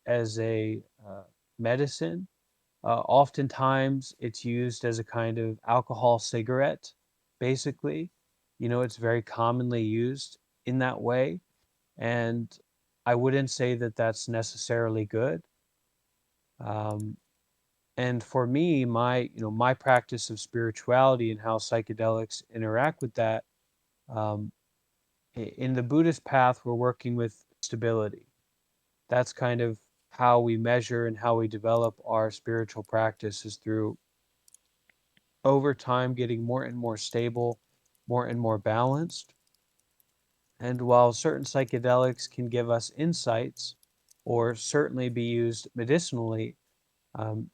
as a medicine. Oftentimes, it's used as a kind of alcohol cigarette, basically. It's very commonly used in that way. And I wouldn't say that that's necessarily good. Um, and for me, my practice of spirituality and how psychedelics interact with that, um, in the Buddhist path, we're working with stability. That's kind of how we measure and how we develop our spiritual practice is through over time getting more and more stable, more and more balanced. And while certain psychedelics can give us insights or certainly be used medicinally,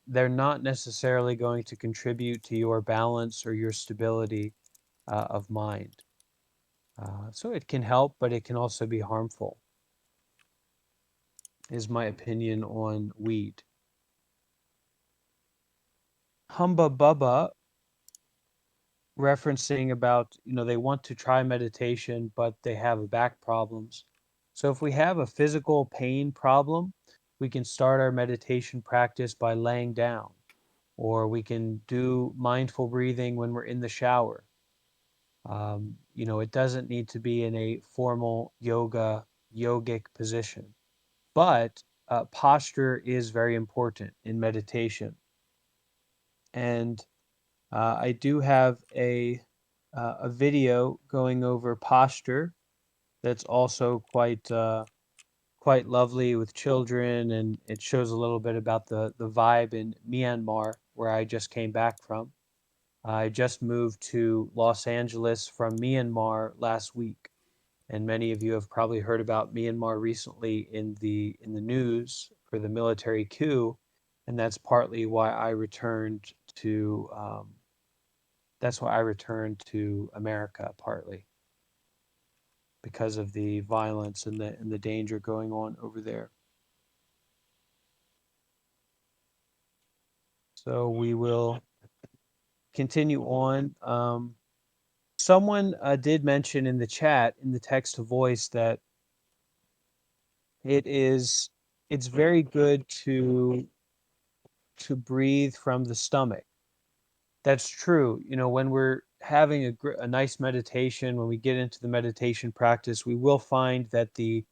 they're not necessarily going to contribute to your balance or your stability of mind. So it can help, but it can also be harmful, is my opinion on weed. Humba Bubba referencing about, they want to try meditation, but they have back problems. So if we have a physical pain problem, we can start our meditation practice by laying down, or we can do mindful breathing when we're in the shower. It doesn't need to be in a formal yogic position, but posture is very important in meditation. And I do have a video going over posture that's also quite lovely with children, and it shows a little bit about the vibe in Myanmar, where I just came back from. I just moved to Los Angeles from Myanmar last week, and many of you have probably heard about Myanmar recently in the news for the military coup, and to that's why I returned to America partly because of the violence and the danger going on over there. So we will continue on. Someone did mention in the chat, in the text to voice, that it is it's very good to breathe from the stomach. That's true. When we're having a nice meditation, when we get into the meditation practice, we will find that the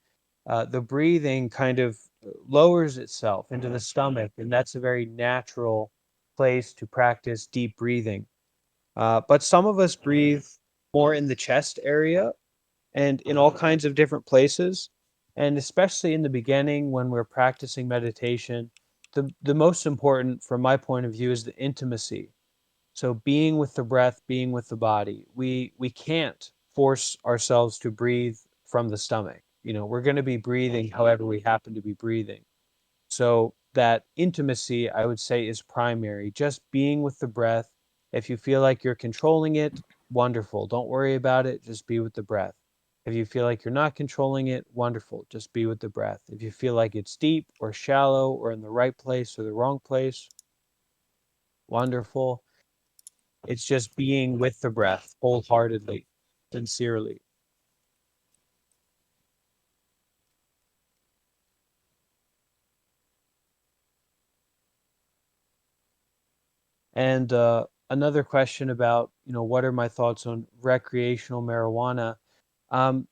breathing kind of lowers itself into the stomach, and that's a very natural place to practice deep breathing. But some of us breathe more in the chest area and in all kinds of different places. And especially in the beginning when we're practicing meditation, the most important, from my point of view, is the intimacy. So being with the breath, being with the body. We can't force ourselves to breathe from the stomach. We're going to be breathing however we happen to be breathing. So that intimacy, I would say, is primary. Just being with the breath. If you feel like you're controlling it, wonderful. Don't worry about it. Just be with the breath. If you feel like you're not controlling it, wonderful. Just be with the breath. If you feel like it's deep or shallow or in the right place or the wrong place, wonderful. It's just being with the breath wholeheartedly, sincerely. And another question about, what are my thoughts on recreational marijuana? Um,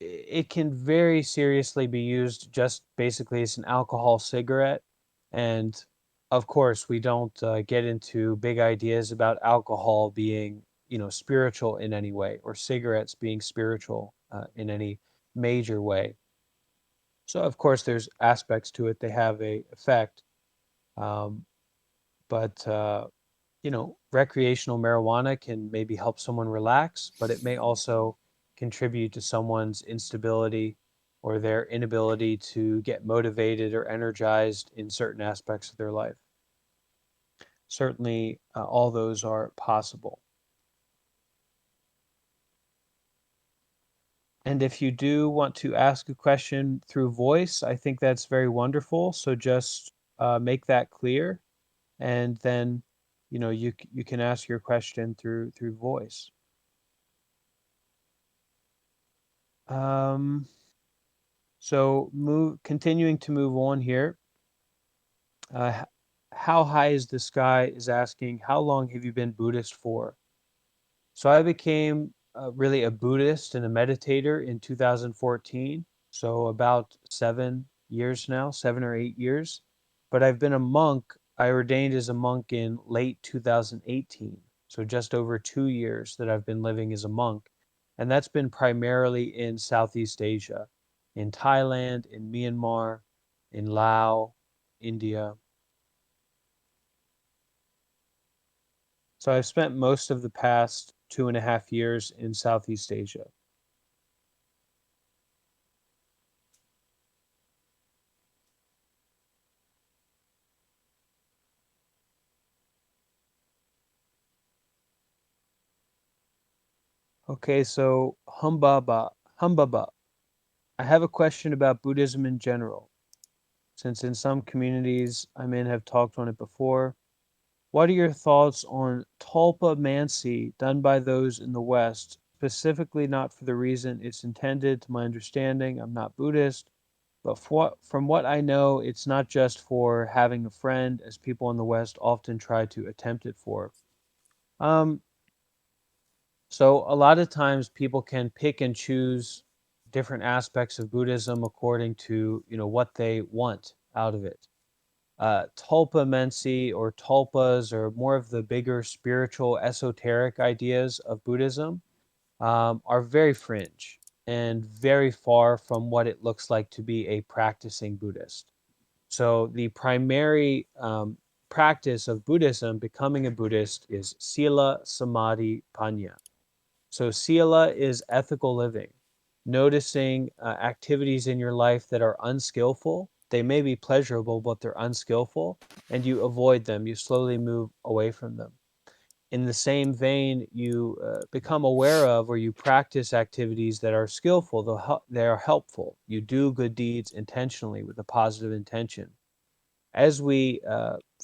it can very seriously be used just basically as an alcohol cigarette. And of course, we don't get into big ideas about alcohol being, spiritual in any way, or cigarettes being spiritual in any major way. So of course, there's aspects to it. They have a effect. Um, but recreational marijuana can maybe help someone relax, but it may also contribute to someone's instability or their inability to get motivated or energized in certain aspects of their life. Certainly, all those are possible. And if you do want to ask a question through voice, I think that's very wonderful. So just make that clear, and then you can ask your question through voice. Um, So continuing to move on here. Uh, how high is the sky is asking, how long have you been Buddhist for? So I became really a Buddhist and a meditator in 2014. So about 7 years now, 7 or 8 years. But I've been a monk. I ordained as a monk in late 2018. So just over 2 years that I've been living as a monk. And that's been primarily in Southeast Asia, in Thailand, in Myanmar, in Laos, India. So I've spent most of the past 2.5 years in Southeast Asia. Okay, so Humbaba. I have a question about Buddhism in general, since in some communities I'm in have talked on it before. What are your thoughts on Tulpa Mansi done by those in the West, specifically not for the reason it's intended, to my understanding? I'm not Buddhist, but from what I know, it's not just for having a friend, as people in the West often try to attempt it for. Um, So a lot of times people can pick and choose different aspects of Buddhism according to, what they want out of it. Tulpa Mensi or tulpas or more of the bigger spiritual esoteric ideas of Buddhism are very fringe and very far from what it looks like to be a practicing Buddhist. So the primary practice of Buddhism, becoming a Buddhist, is Sila, Samadhi, Panya. So sila is ethical living, noticing activities in your life that are unskillful. They may be pleasurable, but they're unskillful, and you avoid them. You slowly move away from them. In the same vein, you become aware of or you practice activities that are skillful, they are helpful. You do good deeds intentionally with a positive intention. As we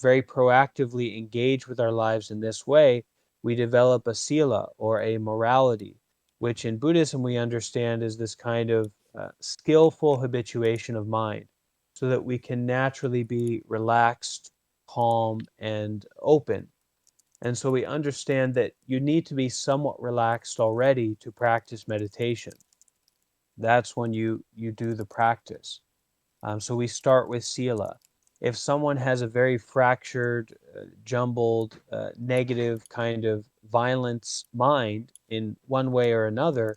very proactively engage with our lives in this way, we develop a sila or a morality, which in Buddhism we understand is this kind of skillful habituation of mind, so that we can naturally be relaxed, calm, and open. And so we understand that you need to be somewhat relaxed already to practice meditation. That's when you do the practice. So we start with sila. If someone has a very fractured, jumbled, negative kind of violence mind in one way or another,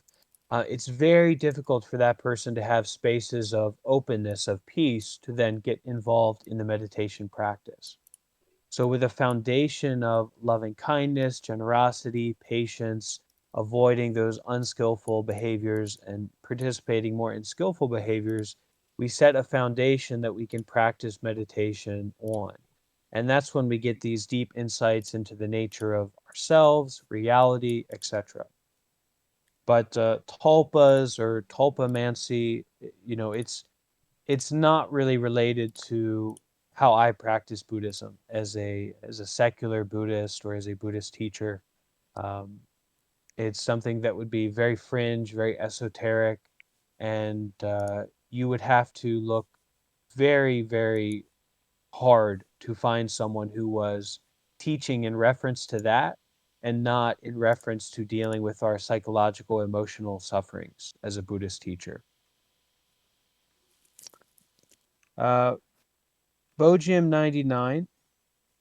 it's very difficult for that person to have spaces of openness, of peace, to then get involved in the meditation practice. So, with a foundation of loving kindness, generosity, patience, avoiding those unskillful behaviors and participating more in skillful behaviors, we set a foundation that we can practice meditation on. And that's when we get these deep insights into the nature of ourselves, reality, etc. But tulpas or tulpamancy, it's not really related to how I practice Buddhism as a secular Buddhist or as a Buddhist teacher. Um, it's something that would be very fringe, very esoteric, and you would have to look very, very hard to find someone who was teaching in reference to that and not in reference to dealing with our psychological, emotional sufferings as a Buddhist teacher. Uh, Bojim 99.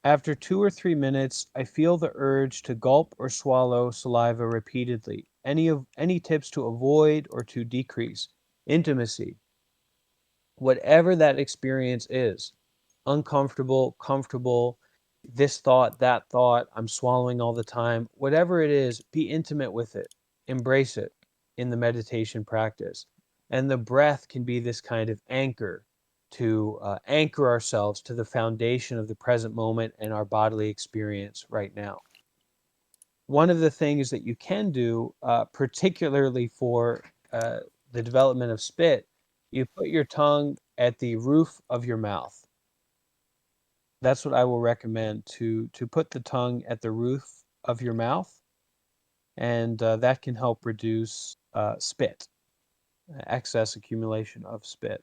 After 2 or 3 minutes, I feel the urge to gulp or swallow saliva repeatedly. Any tips to avoid or to decrease intimacy, whatever that experience is, uncomfortable, comfortable, this thought, that thought, I'm swallowing all the time, whatever it is, be intimate with it, embrace it in the meditation practice. And the breath can be this kind of anchor to anchor ourselves to the foundation of the present moment and our bodily experience right now. One of the things that you can do, particularly for the development of spit, you put your tongue at the roof of your mouth. That's what I will recommend, to put the tongue at the roof of your mouth, and that can help reduce spit. excess accumulation of spit.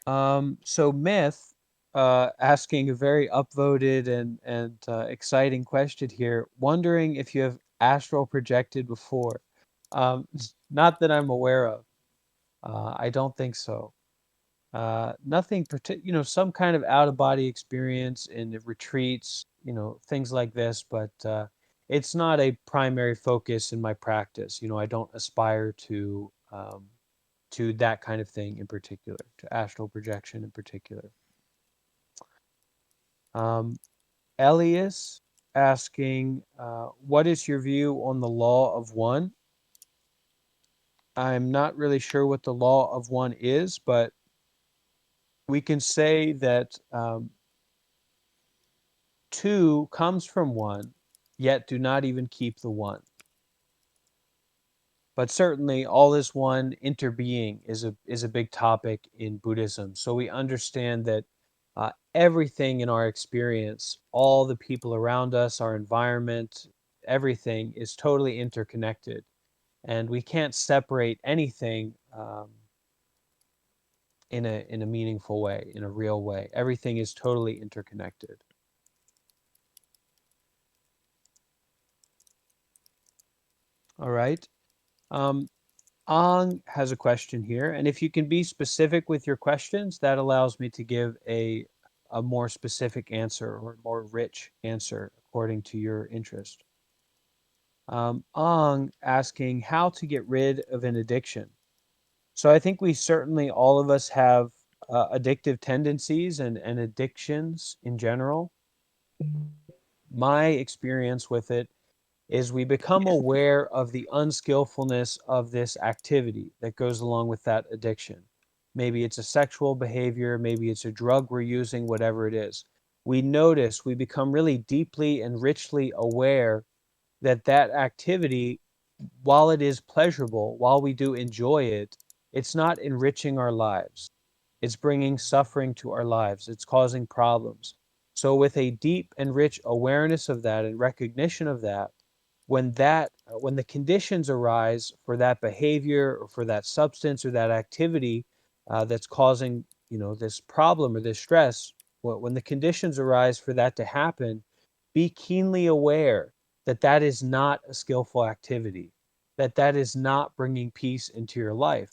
So myth, asking a very upvoted and exciting question here, wondering if you have astral projected before. Not that I'm aware of. I don't think so. Nothing some kind of out of body experience in the retreats, things like this, but it's not a primary focus in my practice. I don't aspire to that kind of thing in particular, to astral projection in particular. Um, Elias asking, what is your view on the law of one? I'm not really sure what the law of one is, but we can say that two comes from one, yet do not even keep the one. But certainly, all is one, interbeing is a big topic in Buddhism. So we understand that everything in our experience, all the people around us, our environment, everything is totally interconnected, and we can't separate anything in a meaningful way, in a real way. Everything is totally interconnected. All right. Um, Ang has a question here, and if you can be specific with your questions, that allows me to give a more specific answer or more rich answer according to your interest. Ang asking how to get rid of an addiction. So I think we certainly, all of us have addictive tendencies and addictions in general. My experience with it is we become aware of the unskillfulness of this activity that goes along with that addiction. Maybe it's a sexual behavior, maybe it's a drug we're using, whatever it is. We notice, we become really deeply and richly aware that that activity, while it is pleasurable, while we do enjoy it, it's not enriching our lives. It's bringing suffering to our lives. It's causing problems. So, with a deep and rich awareness of that and recognition of that, when the conditions arise for that behavior or for that substance or that activity that's causing this problem or this stress, when the conditions arise for that to happen, be keenly aware that that is not a skillful activity, that that is not bringing peace into your life.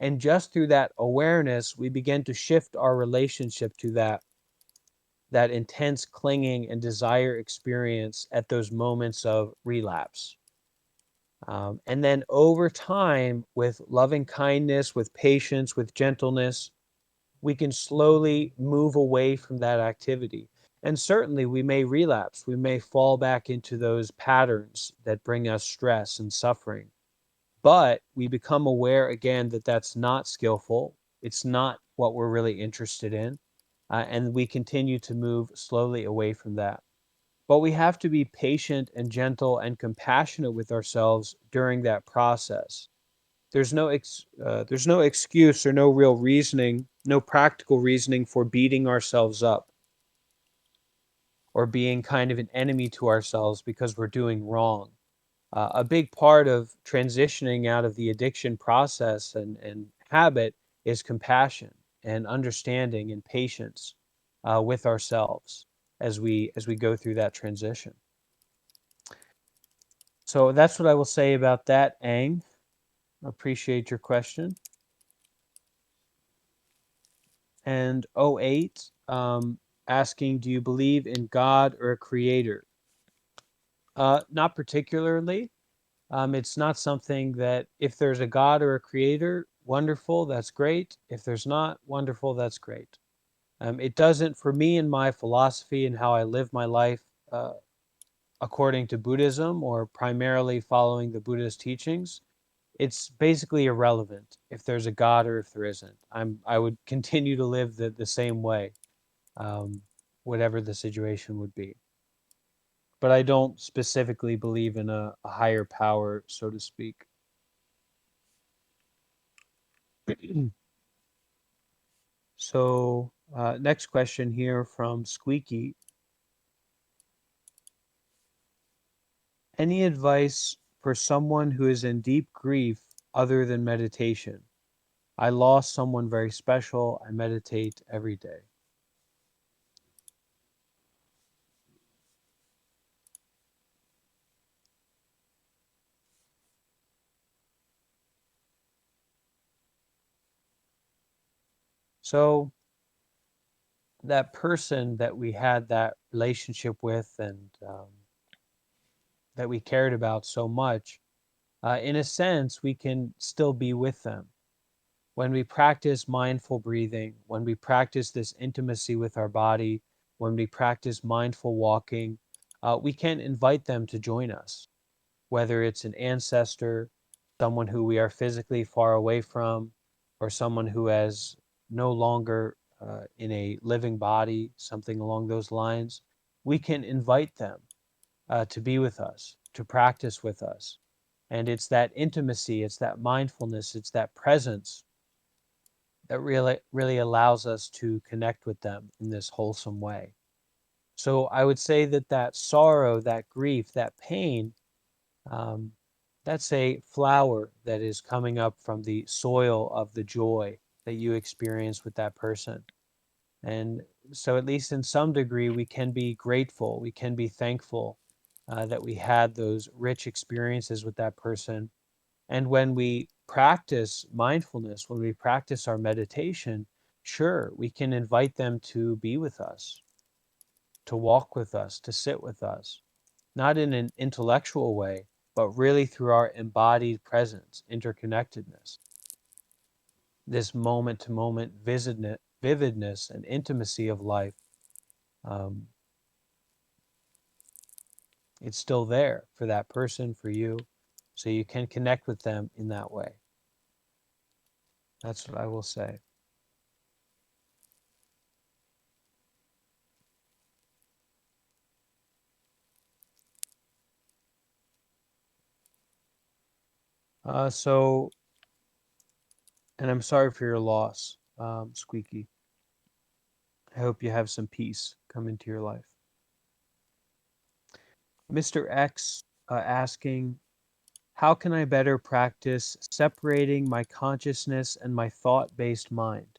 And just through that awareness, we begin to shift our relationship to that intense clinging and desire experience at those moments of relapse. And then over time, with loving kindness, with patience, with gentleness, we can slowly move away from that activity. And certainly we may relapse. We may fall back into those patterns that bring us stress and suffering. But we become aware again that that's not skillful. It's not what we're really interested in. And we continue to move slowly away from that. But we have to be patient and gentle and compassionate with ourselves during that process. There's no excuse or no real reasoning, no practical reasoning for beating ourselves up or being kind of an enemy to ourselves because we're doing wrong. A big part of transitioning out of the addiction process and habit is compassion and understanding and patience with ourselves as we go through that transition. So that's what I will say about that, Ang. Appreciate your question. And '08, asking, do you believe in God or a creator? Not particularly. It's not something that if there's a God or a creator, wonderful, that's great. If there's not, wonderful, that's great. It doesn't, for me and my philosophy and how I live my life according to Buddhism or primarily following the Buddhist teachings, it's basically irrelevant if there's a God or if there isn't. I would continue to live the same way, um, whatever the situation would be. But I don't specifically believe in a higher power, so to speak. So, next question here from Squeaky. Any advice for someone who is in deep grief other than meditation? I lost someone very special. I meditate every day. So that person that we had that relationship with and that we cared about so much, in a sense, we can still be with them. When we practice mindful breathing, when we practice this intimacy with our body, when we practice mindful walking, we can invite them to join us, whether it's an ancestor, someone who we are physically far away from, or someone who has no longer in a living body, something along those lines. We can invite them to be with us, to practice with us. And it's that intimacy, it's that mindfulness, it's that presence that really allows us to connect with them in this wholesome way. So I would say that that sorrow, that grief, that pain, um, that's a flower that is coming up from the soil of the joy that you experience with that person. And so, at least in some degree, we can be grateful, we can be thankful that we had those rich experiences with that person. And when we practice mindfulness, when we practice our meditation, sure, we can invite them to be with us, to walk with us, to sit with us, not in an intellectual way, but really through our embodied presence, interconnectedness, this moment to moment vividness and intimacy of life. Um, it's still there for that person, for you, so you can connect with them in that way. That's what I will say. So, and I'm sorry for your loss, Squeaky. I hope you have some peace come into your life. Mr. X asking, how can I better practice separating my consciousness and my thought based mind?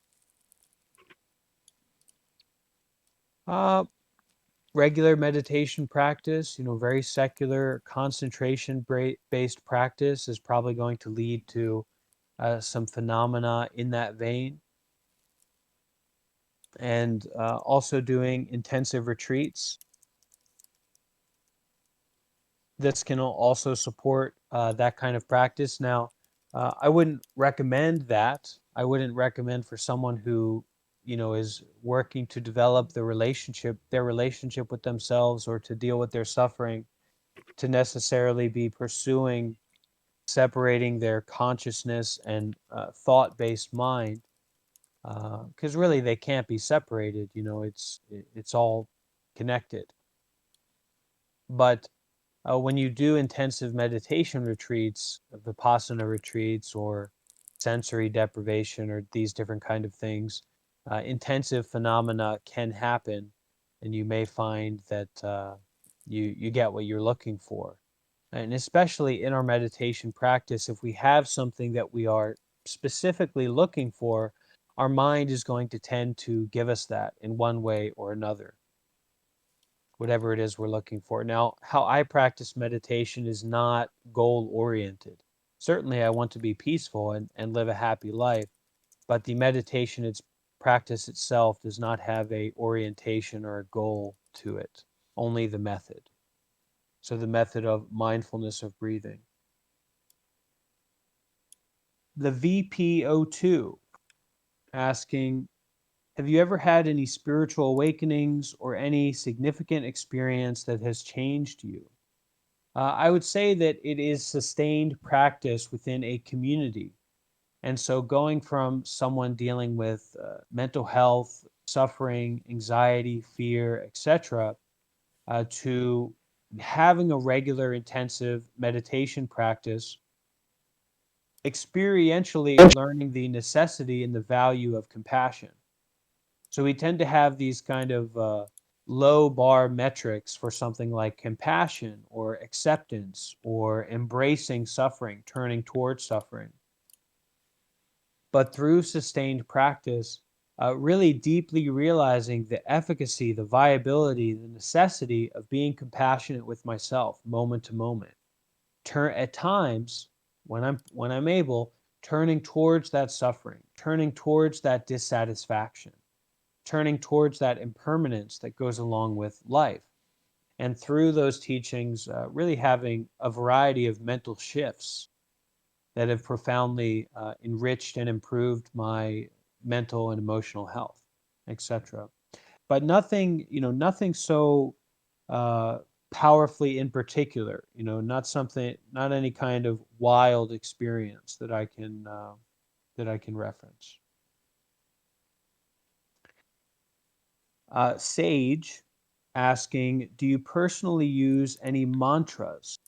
Uh, Regular meditation practice, very secular concentration based practice is probably going to lead to some phenomena in that vein. And also doing intensive retreats. This can also support that kind of practice. Now, I wouldn't recommend that. I wouldn't recommend for someone who, is working to develop their relationship with themselves or to deal with their suffering, to necessarily be pursuing separating their consciousness and thought-based mind, because really they can't be separated. It's all connected. But when you do intensive meditation retreats, vipassana retreats, or sensory deprivation, or these different kind of things, intensive phenomena can happen, and you may find that you get what you're looking for. And especially in our meditation practice, if we have something that we are specifically looking for, our mind is going to tend to give us that in one way or another, whatever it is we're looking for. Now, how I practice meditation is not goal oriented. Certainly, I want to be peaceful and live a happy life, but the meditation, its practice itself, does not have a orientation or a goal to it, only the method. So, the method of mindfulness of breathing. The VPO2 asking, have you ever had any spiritual awakenings or any significant experience that has changed you? I would say that it is sustained practice within a community. And so going from someone dealing with mental health, suffering, anxiety, fear, etc., to having a regular intensive meditation practice, experientially learning the necessity and the value of compassion. So we tend to have these kind of low bar metrics for something like compassion or acceptance or embracing suffering, turning towards suffering. but through sustained practice, really deeply realizing the efficacy, the viability, the necessity of being compassionate with myself moment to moment. At times, when I'm able, turning towards that suffering, turning towards that dissatisfaction, turning towards that impermanence that goes along with life. And through those teachings, really having a variety of mental shifts that have profoundly enriched and improved my mental and emotional health, etc. But nothing, nothing so uh, powerfully in particular, not any kind of wild experience that I can reference. Sage asking, do you personally use any mantras?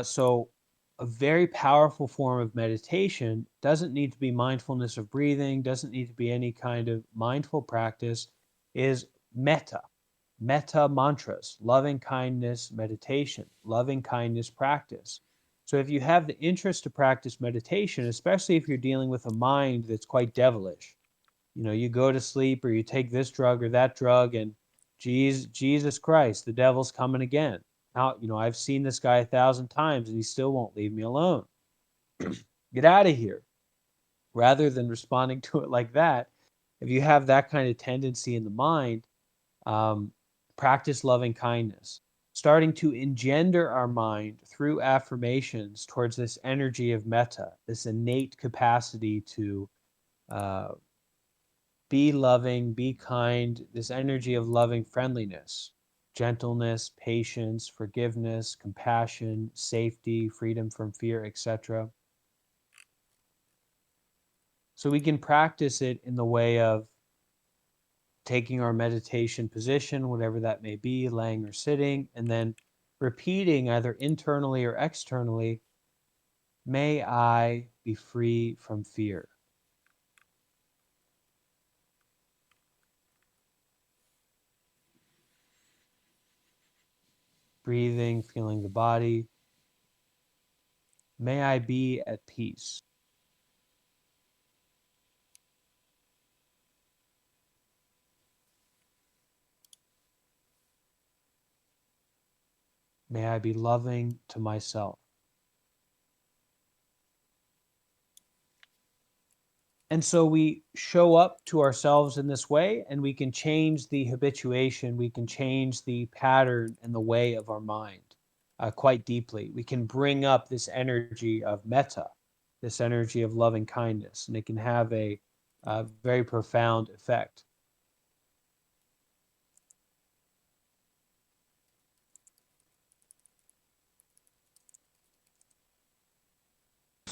So, a very powerful form of meditation doesn't need to be mindfulness of breathing, doesn't need to be any kind of mindful practice, is metta. Metta mantras, loving kindness meditation, loving kindness practice. So, if you have the interest to practice meditation, especially if you're dealing with a mind that's quite devilish, you go to sleep or you take this drug or that drug, and Jesus Christ, the devil's coming again. Now, I've seen this guy 1,000 times and he still won't leave me alone. Get out of here. Rather than responding to it like that, if you have that kind of tendency in the mind, um, practice loving kindness, starting to engender our mind through affirmations towards this energy of metta, this innate capacity to uh, be loving, be kind, this energy of loving friendliness, gentleness, patience, forgiveness, compassion, safety, freedom from fear, etc. So we can practice it in the way of taking our meditation position, whatever that may be, laying or sitting, and then repeating either internally or externally, may I be free from fear. Breathing, feeling the body. May I be at peace. May I be loving to myself. And so we show up to ourselves in this way, and we can change the habituation, we can change the pattern and the way of our mind quite deeply. We can bring up this energy of metta, this energy of loving kindness, and it can have a very profound effect.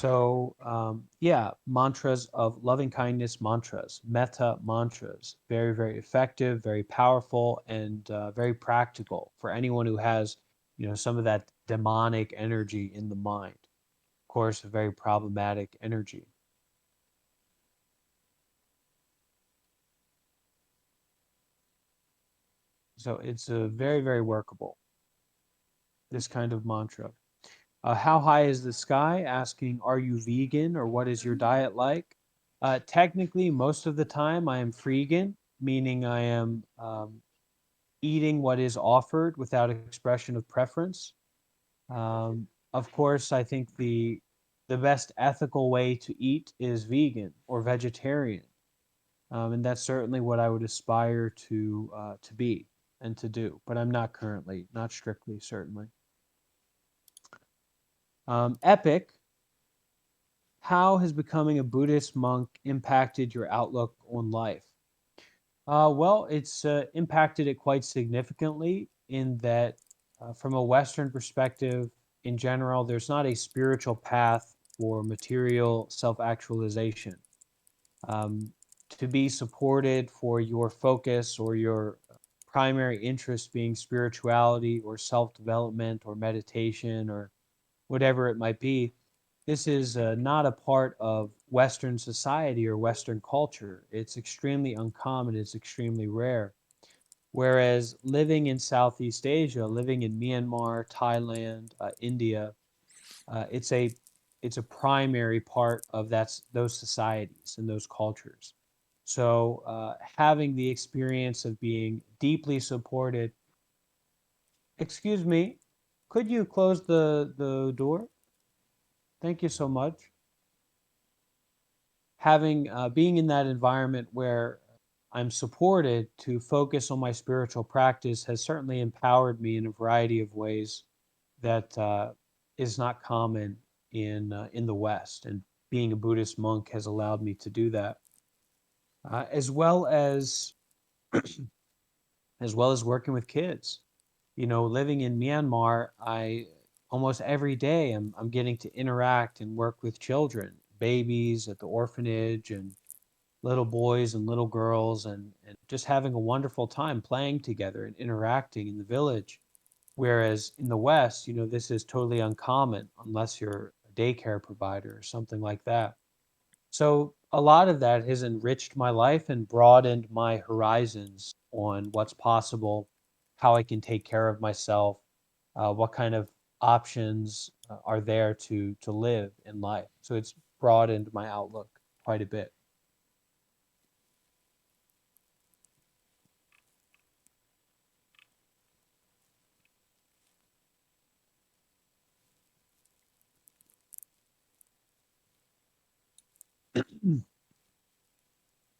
So, yeah, mantras of loving kindness, mantras, metta mantras, very, very effective, very powerful, and very practical for anyone who has, some of that demonic energy in the mind. Of course, a very problematic energy. So it's a very, very workable, this kind of mantra. How high is the sky? Asking, are you vegan or what is your diet like? Technically, most of the time I am freegan, meaning I am eating what is offered without expression of preference. Of course, I think the best ethical way to eat is vegan or vegetarian, and that's certainly what I would aspire to be and to do. But I'm not currently, not strictly, certainly. Epic. How has becoming a Buddhist monk impacted your outlook on life? Well, it's impacted it quite significantly in that, from a Western perspective, in general, there's not a spiritual path for material self actualization. Um, to be supported for your focus or your primary interest being spirituality or self development or meditation or whatever it might be, this is not a part of Western society or Western culture. It's extremely uncommon, it's extremely rare. Whereas living in Southeast Asia, living in Myanmar, Thailand, India, it's a it's a primary part of those societies and those cultures. So having the experience of being deeply supported. Excuse me, could you close the door? Thank you so much. Having being in that environment where I'm supported to focus on my spiritual practice has certainly empowered me in a variety of ways that is not common in the West. And being a Buddhist monk has allowed me to do that, as well as working with kids. You know, living in Myanmar, I almost every day I'm getting to interact and work with children, babies at the orphanage, and little boys and little girls, and just having a wonderful time playing together and interacting in the village. Whereas in the West, you know, this is totally uncommon unless you're a daycare provider or something like that. So a lot of that has enriched my life and broadened my horizons on what's possible, how I can take care of myself, what kind of options are there to live in life. So it's broadened my outlook quite a bit.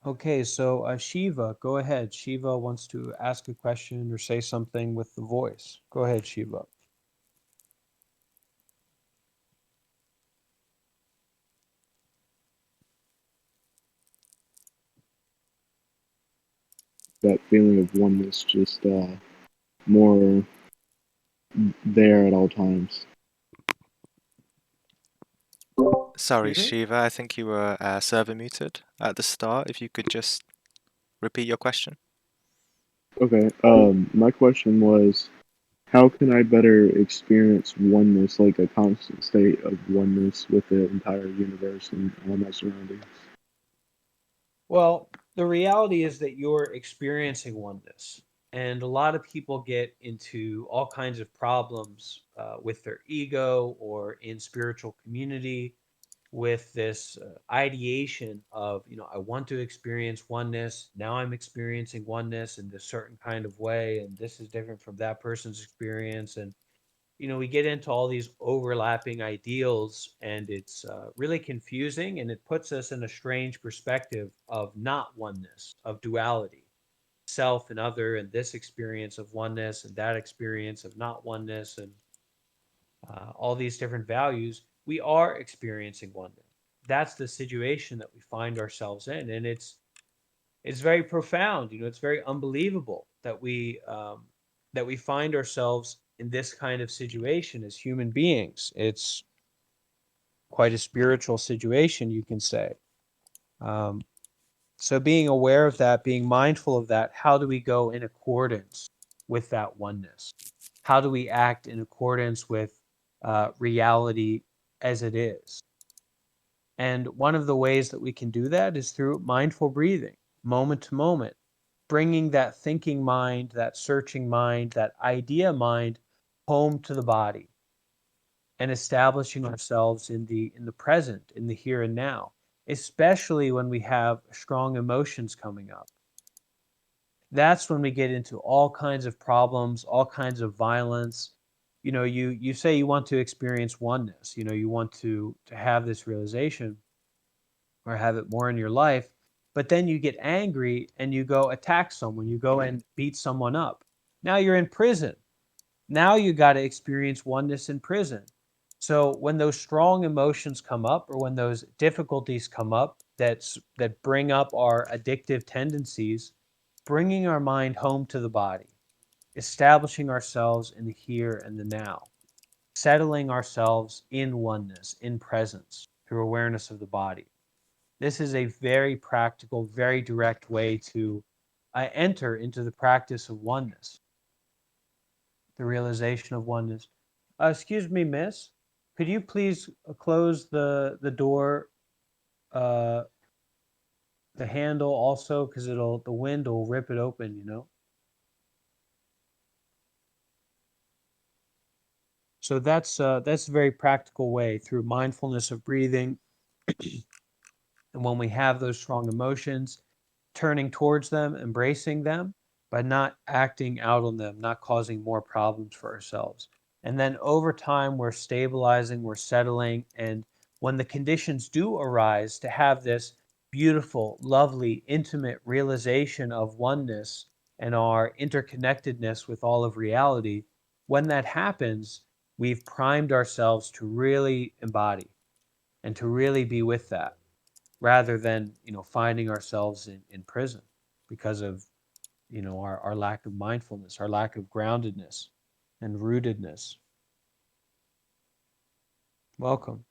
Okay, so Shiva, go ahead. Shiva wants to ask a question or say something with the voice. Go ahead, Shiva. That feeling of oneness just more there at all times. Sorry, Excuse me? Shiva, I think you were server muted at the start. If you could just repeat your question. Okay, my question was, how can I better experience oneness, like a constant state of oneness with the entire universe and all my surroundings? Well, the reality is that you're experiencing oneness. And a lot of people get into all kinds of problems with their ego or in spiritual community with this ideation of, you know, I want to experience oneness. Now I'm experiencing oneness in this certain kind of way. And this is different from that person's experience. And you know, we get into all these overlapping ideals, and it's really confusing, and it puts us in a strange perspective of not oneness, of duality, self and other, and this experience of oneness and that experience of not oneness, and all these different values. We are experiencing oneness. That's the situation that we find ourselves in, and it's very profound. You know, it's very unbelievable that we find ourselves in this kind of situation as human beings. It's quite a spiritual situation, you can say. Um, so being aware of that, being mindful of that, how do we go in accordance with that oneness? How do we act in accordance with reality as it is? And one of the ways that we can do that is through mindful breathing, moment to moment, bringing that thinking mind, that searching mind, that idea mind home to the body and establishing ourselves in the present, in the here and now, especially when we have strong emotions coming up. That's when we get into all kinds of problems, all kinds of violence. You know, you say you want to experience oneness, you know, you want to have this realization or have it more in your life, but then you get angry and you go attack someone, you go and beat someone up. Now you're in prison. Now you got to experience oneness in prison. So when those strong emotions come up or when those difficulties come up that bring up our addictive tendencies, bringing our mind home to the body, establishing ourselves in the here and the now, settling ourselves in oneness, in presence through awareness of the body. This is a very practical, very direct way to enter into the practice of oneness, the realization of oneness. Excuse me, miss. Could you please close the door, uh, the handle also, because the wind will rip it open, you know? So that's a very practical way through mindfulness of breathing. And when we have those strong emotions, turning towards them, embracing them, but not acting out on them, not causing more problems for ourselves. And then over time, we're stabilizing, we're settling. And when the conditions do arise, to have this beautiful, lovely, intimate realization of oneness and our interconnectedness with all of reality, when that happens, we've primed ourselves to really embody and to really be with that, rather than finding ourselves in prison because of our lack of mindfulness, our lack of groundedness and rootedness. Welcome.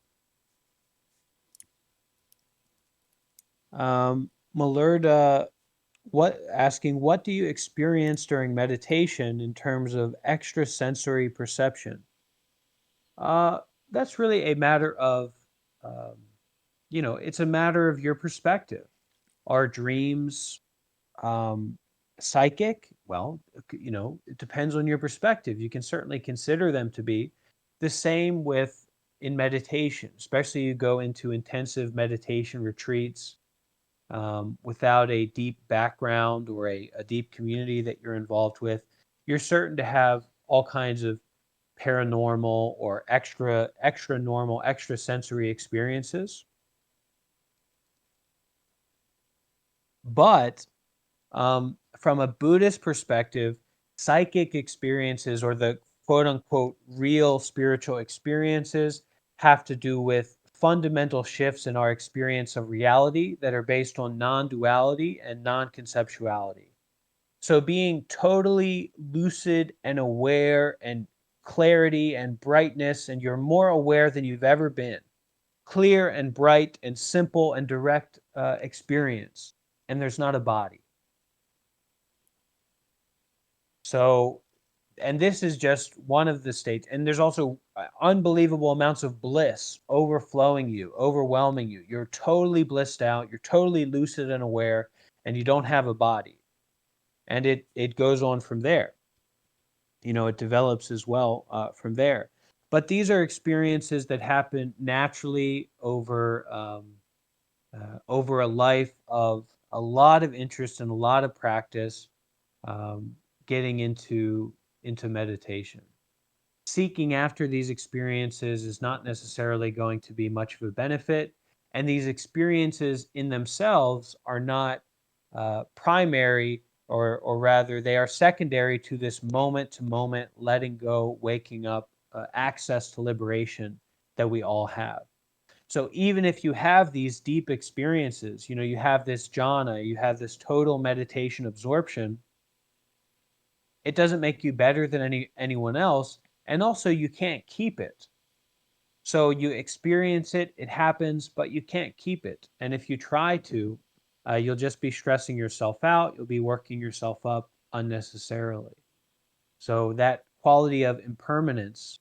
Malurda, what do you experience during meditation in terms of extrasensory perception? uh, that's really a matter of um, it's a matter of your perspective. Our dreams um, psychic? Well, it depends on your perspective. You can certainly consider them to be the same with in meditation, especially you go into intensive meditation retreats without a deep background or a deep community that you're involved with. You're certain to have all kinds of paranormal or extra normal, extra sensory experiences. But from a Buddhist perspective, psychic experiences or the quote unquote real spiritual experiences have to do with fundamental shifts in our experience of reality that are based on non duality and non conceptuality. So being totally lucid and aware and clarity and brightness, and you're more aware than you've ever been. Clear and bright and simple and direct experience. And there's not a body. So, and this is just one of the states. And there's also unbelievable amounts of bliss overflowing you, overwhelming you. You're totally blissed out. You're totally lucid and aware, and you don't have a body. And it goes on from there. It develops as well from there. But these are experiences that happen naturally over a life of a lot of interest and a lot of practice, um, getting into meditation. Seeking after these experiences is not necessarily going to be much of a benefit, and these experiences in themselves are not primary, or rather, they are secondary to this moment to moment letting go, waking up, access to liberation that we all have. So even if you have these deep experiences, you have this jhana, you have this total meditation absorption, it doesn't make you better than anyone else, and also you can't keep it. So you experience it, it happens, but you can't keep it. And if you try to, you'll just be stressing yourself out, you'll be working yourself up unnecessarily. So that quality of impermanence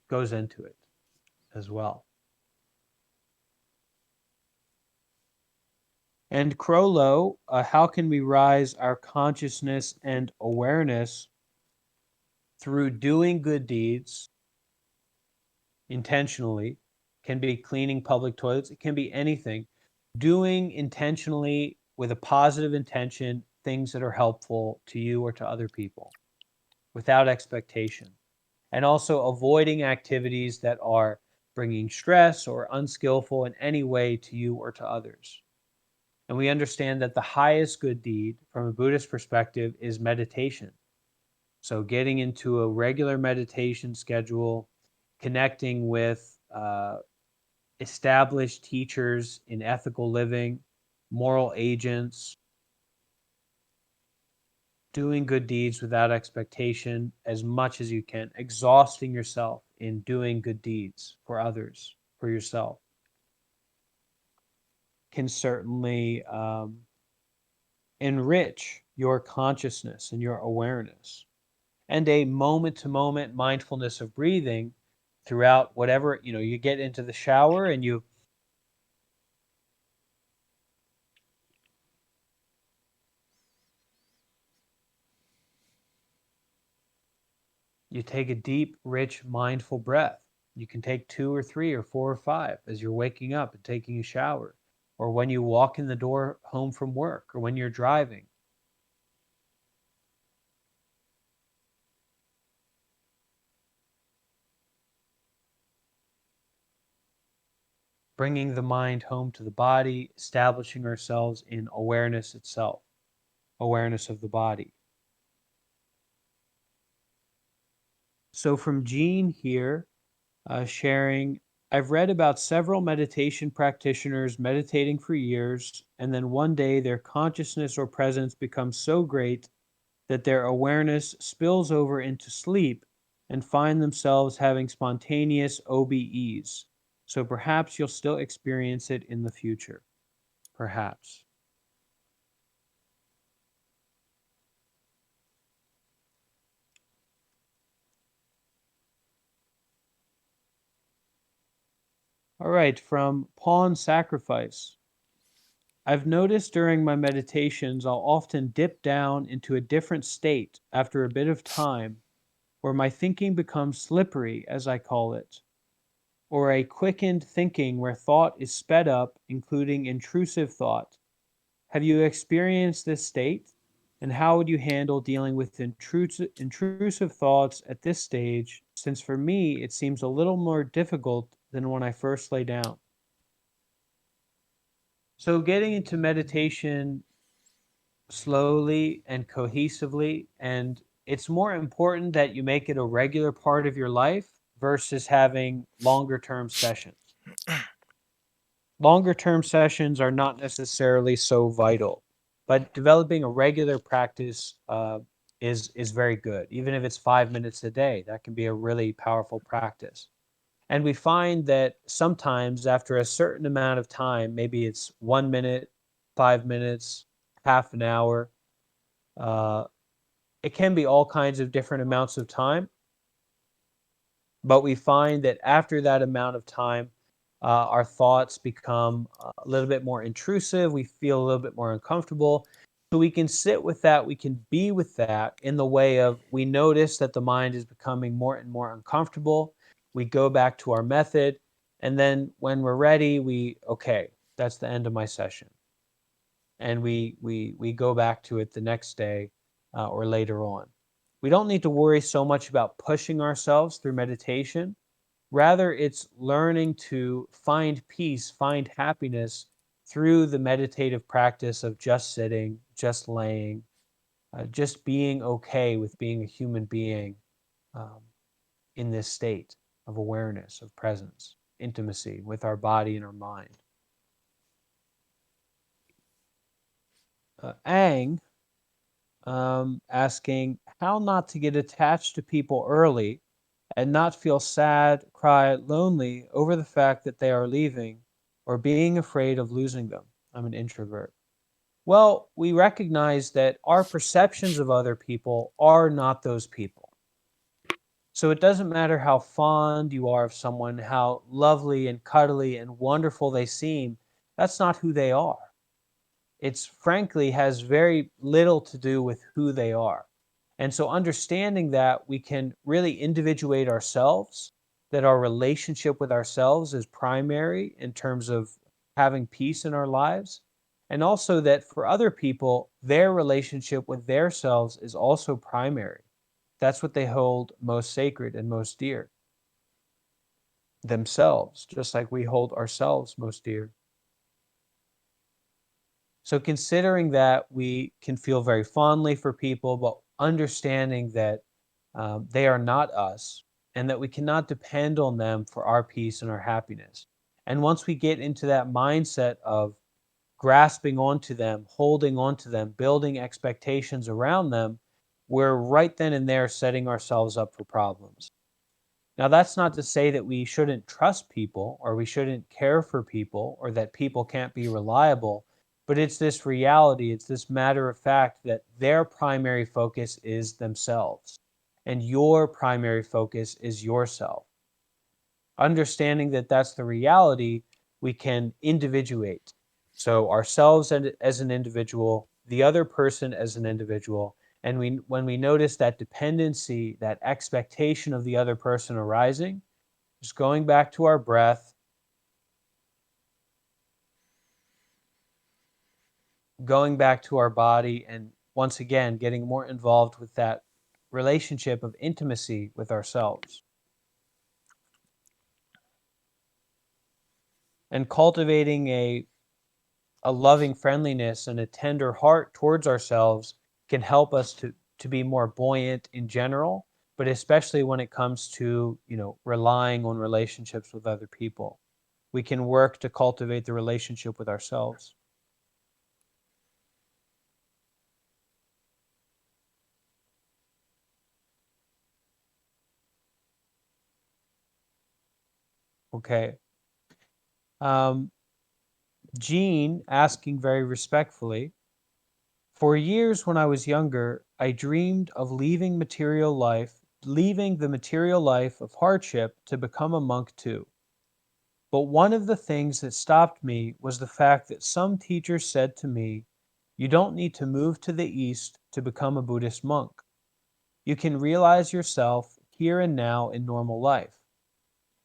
goes into it as well. And Crollo, how can we rise our consciousness and awareness through doing good deeds intentionally? Can be cleaning public toilets, it can be anything. Doing intentionally with a positive intention things that are helpful to you or to other people without expectation. And also avoiding activities that are bringing stress or unskillful in any way to you or to others. And we understand that the highest good deed from a Buddhist perspective is meditation. So, getting into a regular meditation schedule, connecting with established teachers in ethical living, moral agents, doing good deeds without expectation as much as you can, exhausting yourself in doing good deeds for others, for yourself, can certainly enrich your consciousness and your awareness. And a moment to moment mindfulness of breathing throughout whatever, you get into the shower and you You take a deep, rich, mindful breath. You can take 2 or 3 or 4 or 5 as you're waking up and taking a shower, or when you walk in the door home from work, or when you're driving. Bringing the mind home to the body, establishing ourselves in awareness itself, awareness of the body. So from Jean here, sharing, I've read about several meditation practitioners meditating for years, and then one day their consciousness or presence becomes so great that their awareness spills over into sleep and find themselves having spontaneous OBEs. So perhaps you'll still experience it in the future. Perhaps. All right, from Pawn Sacrifice. I've noticed during my meditations, I'll often dip down into a different state after a bit of time where my thinking becomes slippery, as I call it, or a quickened thinking where thought is sped up, including intrusive thought. Have you experienced this state? And how would you handle dealing with intrusive thoughts at this stage, since for me it seems a little more difficult than when I first lay down? So, getting into meditation slowly and cohesively, and it's more important that you make it a regular part of your life versus having longer term sessions. Longer term sessions are not necessarily so vital, but developing a regular practice is very good. Even if it's 5 minutes a day, that can be a really powerful practice. And we find that sometimes after a certain amount of time, maybe it's 1 minute, 5 minutes, half an hour, uh, it can be all kinds of different amounts of time. But we find that after that amount of time, our thoughts become a little bit more intrusive. We feel a little bit more uncomfortable. So we can sit with that. We can be with that in the way of we notice that the mind is becoming more and more uncomfortable. We go back to our method. And then when we're ready, okay, that's the end of my session. And we go back to it the next day or later on. We don't need to worry so much about pushing ourselves through meditation. Rather, it's learning to find peace, find happiness through the meditative practice of just sitting, just laying, just being okay with being a human being um, in this state of awareness, of presence, intimacy with our body and our mind. Ang asking how not to get attached to people early and not feel sad, cry, lonely over the fact that they are leaving or being afraid of losing them. I'm an introvert. Well, we recognize that our perceptions of other people are not those people. So it doesn't matter how fond you are of someone, how lovely and cuddly and wonderful they seem, that's not who they are. It's frankly has very little to do with who they are. And so understanding that we can really individuate ourselves, that our relationship with ourselves is primary in terms of having peace in our lives, and also that for other people, their relationship with their selves is also primary. That's what they hold most sacred and most dear. Themselves, just like we hold ourselves most dear. So considering that we can feel very fondly for people, but understanding that they are not us and that we cannot depend on them for our peace and our happiness. And once we get into that mindset of grasping onto them, holding onto them, building expectations around them, we're right then and there setting ourselves up for problems. Now, that's not to say that we shouldn't trust people or we shouldn't care for people or that people can't be reliable, but it's this reality, it's this matter of fact that their primary focus is themselves and your primary focus is yourself. Understanding that that's the reality, we can individuate. So, ourselves as an individual, the other person as an individual, And when we notice that dependency, that expectation of the other person arising, just going back to our breath, going back to our body, and once again, getting more involved with that relationship of intimacy with ourselves. And cultivating a loving friendliness and a tender heart towards ourselves can help us to be more buoyant in general, but especially when it comes to, relying on relationships with other people. We can work to cultivate the relationship with ourselves. Okay. Jean asking very respectfully, for years when I was younger, I dreamed of leaving the material life of hardship to become a monk too. But one of the things that stopped me was the fact that some teachers said to me, you don't need to move to the East to become a Buddhist monk. You can realize yourself here and now in normal life.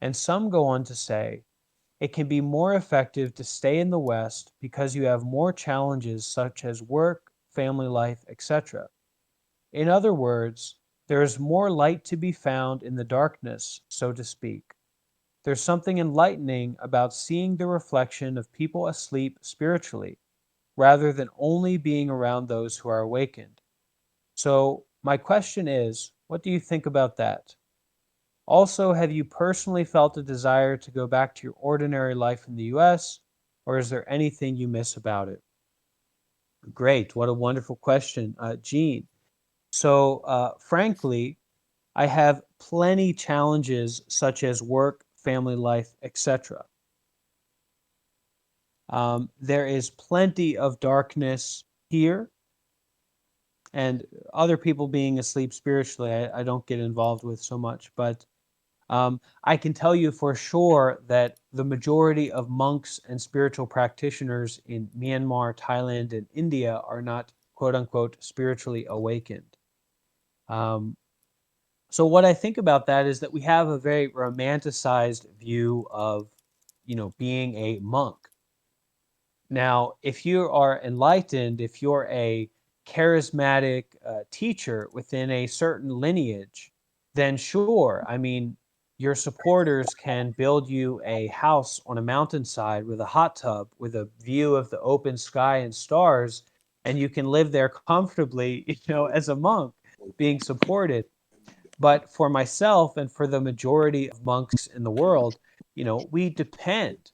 And some go on to say, it can be more effective to stay in the West because you have more challenges such as work, family life, etc. In other words, there is more light to be found in the darkness, so to speak. There's something enlightening about seeing the reflection of people asleep spiritually, rather than only being around those who are awakened. So, my question is, what do you think about that? Also, have you personally felt a desire to go back to your ordinary life in the US, or is there anything you miss about it? Great, what a wonderful question, Jean. So, frankly, I have plenty challenges such as work, family life, etc. There is plenty of darkness here, and other people being asleep spiritually, I don't get involved with so much. But I can tell you for sure that the majority of monks and spiritual practitioners in Myanmar, Thailand, and India are not quote unquote spiritually awakened. Um, so what I think about that is that we have a very romanticized view of, being a monk. Now, if you are enlightened, if you're a charismatic teacher within a certain lineage, then sure, I mean, your supporters can build you a house on a mountainside with a hot tub with a view of the open sky and stars, and you can live there comfortably, as a monk being supported. But for myself and for the majority of monks in the world, we depend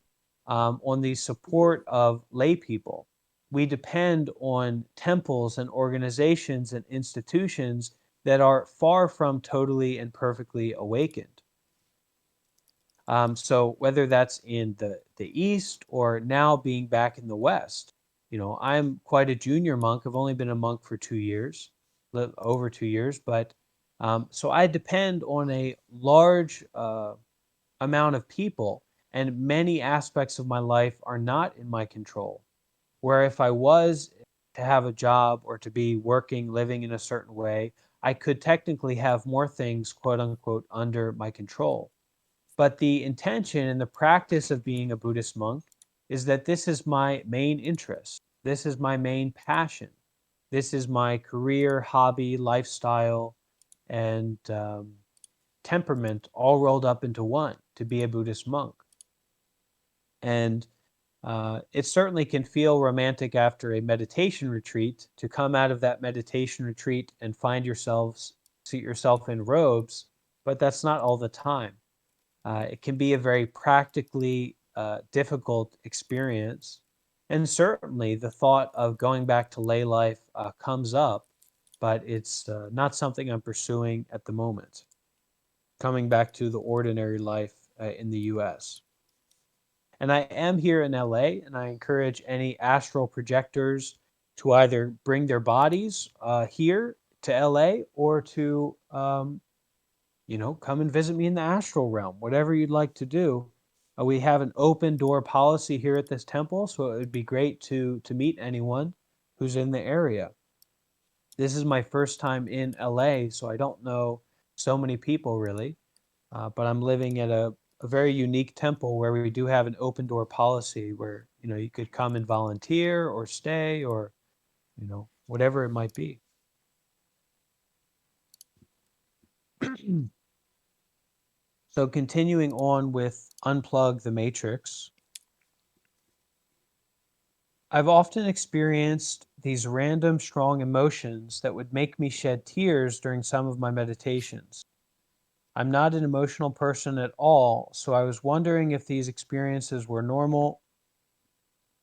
on the support of lay people. We depend on temples and organizations and institutions that are far from totally and perfectly awakened. So whether that's in the East or now being back in the West, I'm quite a junior monk. I've only been a monk for 2 years, over 2 years, but so I depend on a large amount of people, and many aspects of my life are not in my control. Where if I was to have a job or to be working, living in a certain way, I could technically have more things, quote unquote, under my control. But the intention and the practice of being a Buddhist monk is that this is my main interest. This is my main passion. This is my career, hobby, lifestyle, and temperament all rolled up into one, to be a Buddhist monk. And it certainly can feel romantic after a meditation retreat to come out of that meditation retreat and see yourself in robes, but that's not all the time. It can be a very practically difficult experience. And certainly the thought of going back to lay life comes up, but it's not something I'm pursuing at the moment. Coming back to the ordinary life in the US. And I am here in LA, and I encourage any astral projectors to either bring their bodies here to LA or to come and visit me in the astral realm, whatever you'd like to do. We have an open door policy here at this temple, so it would be great to meet anyone who's in the area. This is my first time in LA, so I don't know so many people really, but I'm living at a very unique temple where we do have an open door policy where, you could come and volunteer or stay or, whatever it might be. So continuing on with Unplug the Matrix, I've often experienced these random strong emotions that would make me shed tears during some of my meditations. I'm not an emotional person at all, so I was wondering if these experiences were normal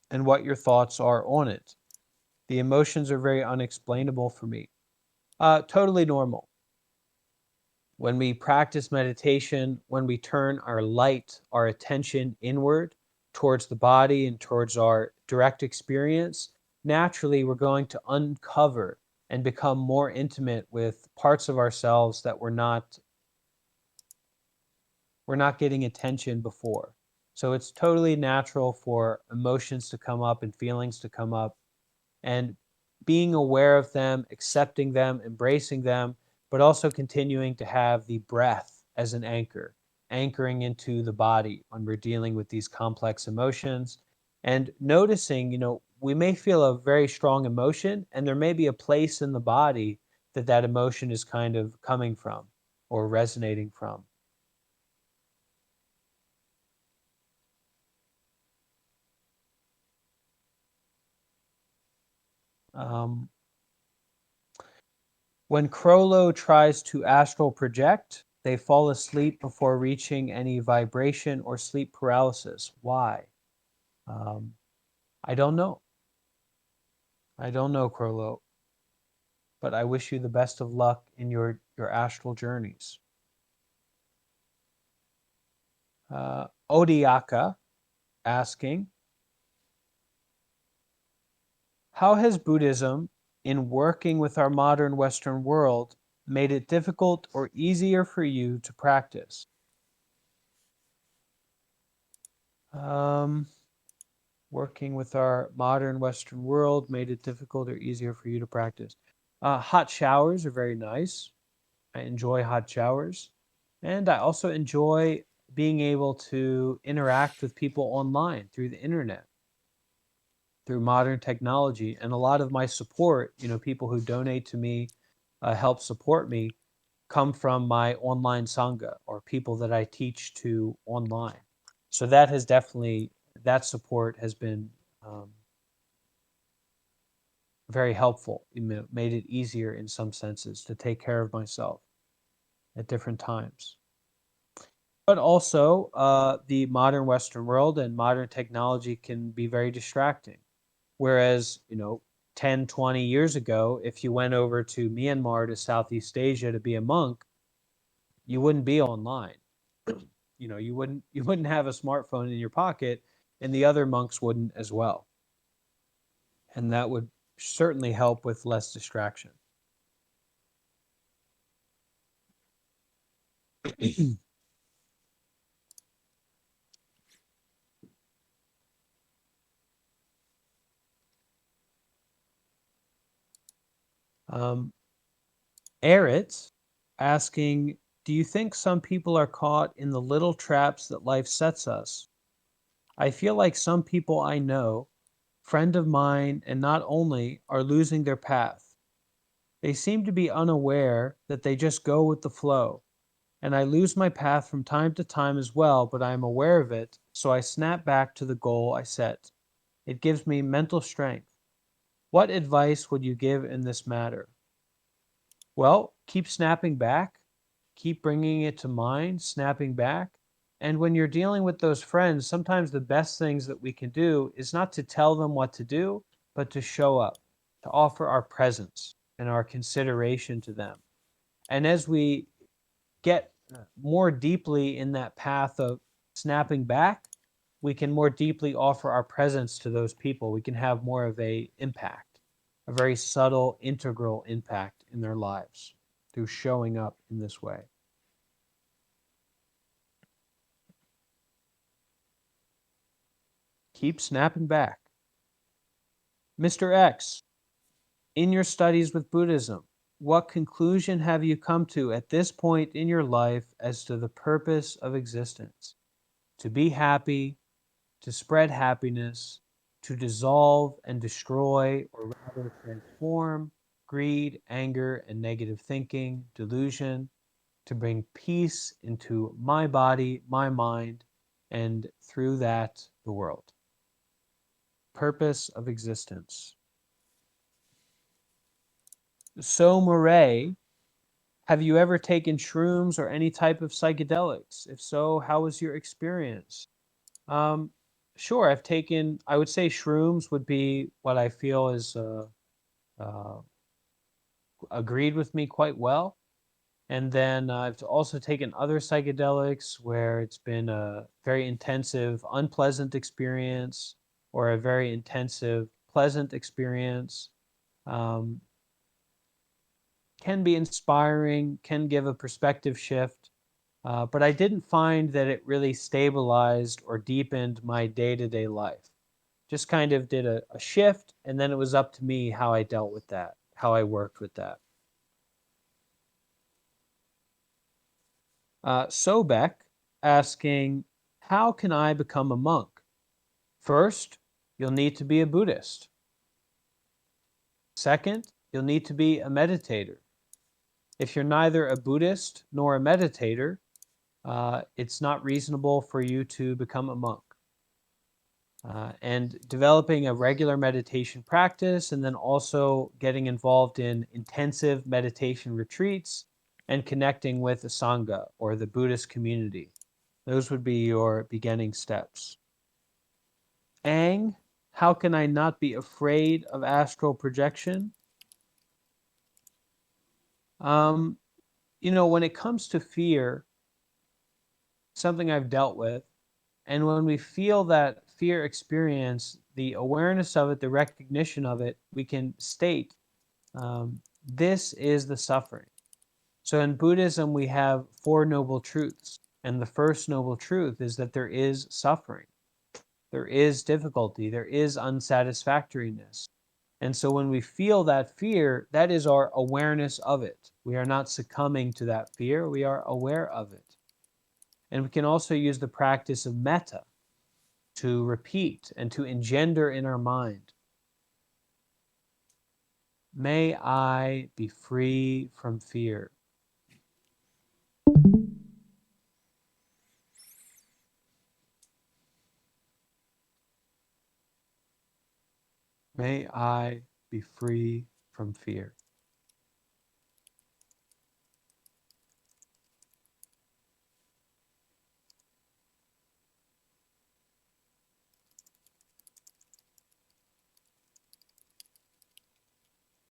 and what your thoughts are on it. The emotions are very unexplainable for me. Totally normal. When we practice meditation, when we turn our light, our attention inward towards the body and towards our direct experience, naturally we're going to uncover and become more intimate with parts of ourselves that we're not getting attention before. So it's totally natural for emotions to come up and feelings to come up, and being aware of them, accepting them, embracing them, but also continuing to have the breath as an anchor, anchoring into the body when we're dealing with these complex emotions, and noticing, we may feel a very strong emotion, and there may be a place in the body that that emotion is kind of coming from or resonating from. Um, When Crollo tries to astral project, they fall asleep before reaching any vibration or sleep paralysis. Why? Um, I don't know. I don't know, Crollo, but I wish you the best of luck in your astral journeys. Odiaka asking, how has Buddhism, in working with our modern Western world, made it difficult or easier for you to practice? Um, Working with our modern Western world made it difficult or easier for you to practice? Hot showers are very nice. I enjoy hot showers. And I also enjoy being able to interact with people online through the internet, through modern technology. And a lot of my support, people who donate to me, help support me, come from my online Sangha or people that I teach to online. So that support has been um, very helpful. It made it easier in some senses to take care of myself at different times. But also, the modern Western world and modern technology can be very distracting. Whereas, 10, 20 years ago, if you went over to Myanmar to Southeast Asia to be a monk, you wouldn't be online. You wouldn't have a smartphone in your pocket, and the other monks wouldn't as well. And that would certainly help with less distraction. um, Erit asking, do you think some people are caught in the little traps that life sets us? I feel like some people I know, friend of mine, and not only, are losing their path. They seem to be unaware that they just go with the flow. And I lose my path from time to time as well, but I am aware of it, so I snap back to the goal I set. It gives me mental strength. What advice would you give in this matter? Well, keep snapping back, keep bringing it to mind, snapping back. And when you're dealing with those friends, sometimes the best things that we can do is not to tell them what to do, but to show up, to offer our presence and our consideration to them. And as we get more deeply in that path of snapping back, we can more deeply offer our presence to those people. We can have more of a impact, a very subtle, integral impact in their lives through showing up in this way. Keep snapping back. Mr. X, In your studies with Buddhism, what conclusion have you come to at this point in your life as to the purpose of existence? To be happy, to spread happiness, to dissolve and destroy, or rather transform greed, anger, and negative thinking, delusion, to bring peace into my body, my mind, and through that, the world. Purpose of existence. So, Murray, have you ever taken shrooms or any type of psychedelics? If so, how was your experience? Um, sure, I would say shrooms would be what I feel is uh, agreed with me quite well. And then I've also taken other psychedelics where it's been a very intensive, unpleasant experience or a very intensive, pleasant experience. Um, can be inspiring, can give a perspective shift, but I didn't find that it really stabilized or deepened my day to day life. Just kind of did a shift, and then it was up to me how I dealt with that, how I worked with that. Sobek asking, how can I become a monk? First, you'll need to be a Buddhist. Second, you'll need to be a meditator. If you're neither a Buddhist nor a meditator, it's not reasonable for you to become a monk. And developing a regular meditation practice, and then also getting involved in intensive meditation retreats and connecting with the Sangha or the Buddhist community. Those would be your beginning steps. Ang, how can I not be afraid of astral projection? Um, when it comes to fear, something I've dealt with, and when we feel that fear experience, the awareness of it, the recognition of it, we can state, this is the suffering. So in Buddhism, we have four noble truths. And the first noble truth is that there is suffering, there is difficulty, there is unsatisfactoriness. And so when we feel that fear, that is our awareness of it. We are not succumbing to that fear, we are aware of it. And we can also use the practice of metta to repeat and to engender in our mind. May I be free from fear. May I be free from fear.